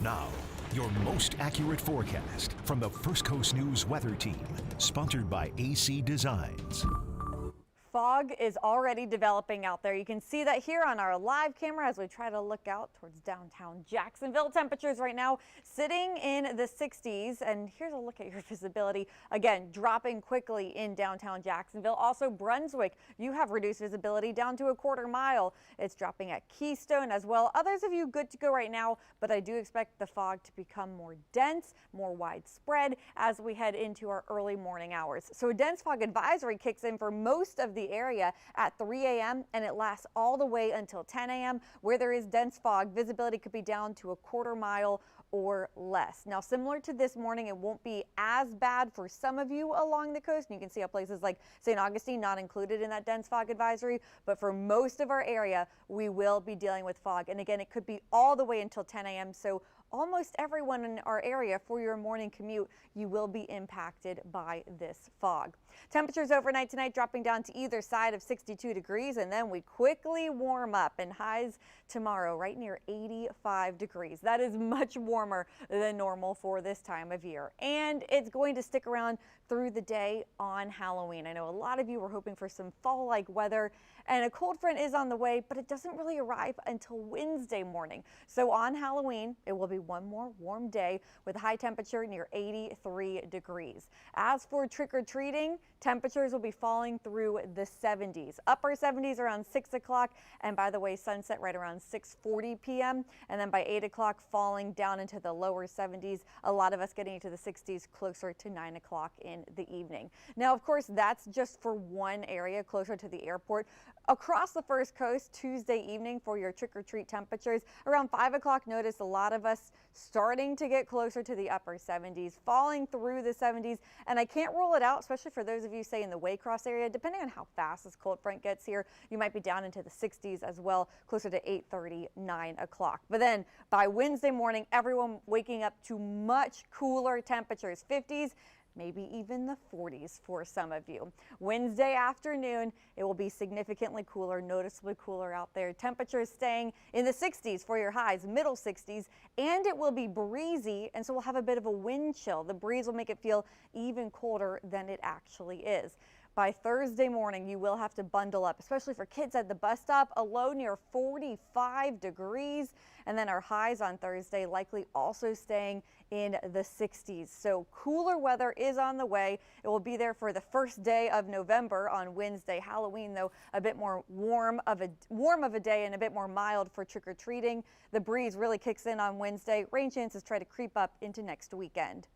Now, your most accurate forecast from the First Coast News Weather Team, sponsored by AC Designs. Fog is already developing out there. You can see that here on our live camera as we try to look out towards downtown Jacksonville. Temperatures right now sitting in the 60s. And here's a look at your visibility. Again, dropping quickly in downtown Jacksonville. Also Brunswick, you have reduced visibility down to a quarter mile. It's dropping at Keystone as well. Others of you good to go right now, but I do expect the fog to become more dense, more widespread as we head into our early morning hours. So a dense fog advisory kicks in for most of the area at 3 a.m. and it lasts all the way until 10 a.m. Where there is dense fog, visibility could be down to a quarter mile or less. Now, similar to this morning, it won't be as bad for some of you along the coast. And you can see how places like St. Augustine not included in that dense fog advisory. But for most of our area, we will be dealing with fog. And again, it could be all the way until 10 a.m. So almost everyone in our area for your morning commute, you will be impacted by this fog. Temperatures overnight tonight dropping down to either side of 62 degrees, and then we quickly warm up, and highs tomorrow right near 85 degrees. That is much warmer than normal for this time of year, and it's going to stick around through the day on Halloween. I know a lot of you were hoping for some fall-like weather, and a cold front is on the way, but it doesn't really arrive until Wednesday morning. So on Halloween, it will be one more warm day with a high temperature near 83 degrees. As for trick-or-treating, temperatures will be falling through the 70s. Upper 70s around 6 o'clock, and by the way, sunset right around 6:40 p.m. And then by 8 o'clock, falling down into the lower 70s. A lot of us getting into the 60s closer to 9 o'clock in the evening. Now, of course, that's just for one area closer to the airport. Across the First Coast, Tuesday evening for your trick-or-treat temperatures, around 5 o'clock, notice a lot of us starting to get closer to the upper 70s, falling through the 70s, and I can't rule it out, especially for those of you, say, in the Waycross area. Depending on how fast this cold front gets here, you might be down into the 60s as well, closer to 8:30, 9 o'clock. But then by Wednesday morning, everyone waking up to much cooler temperatures, 50s, maybe even the 40s for some of you. Wednesday afternoon, it will be significantly cooler, noticeably cooler out there. Temperatures staying in the 60s for your highs, middle 60s, and it will be breezy, and so we'll have a bit of a wind chill. The breeze will make it feel even colder than it actually is. By Thursday morning, you will have to bundle up, especially for kids at the bus stop. A low near 45 degrees. And then our highs on Thursday likely also staying in the 60s. So cooler weather is on the way. It will be there for the first day of November on Wednesday. Halloween, though, a bit more warm of a day and a bit more mild for trick-or-treating. The breeze really kicks in on Wednesday. Rain chances try to creep up into next weekend.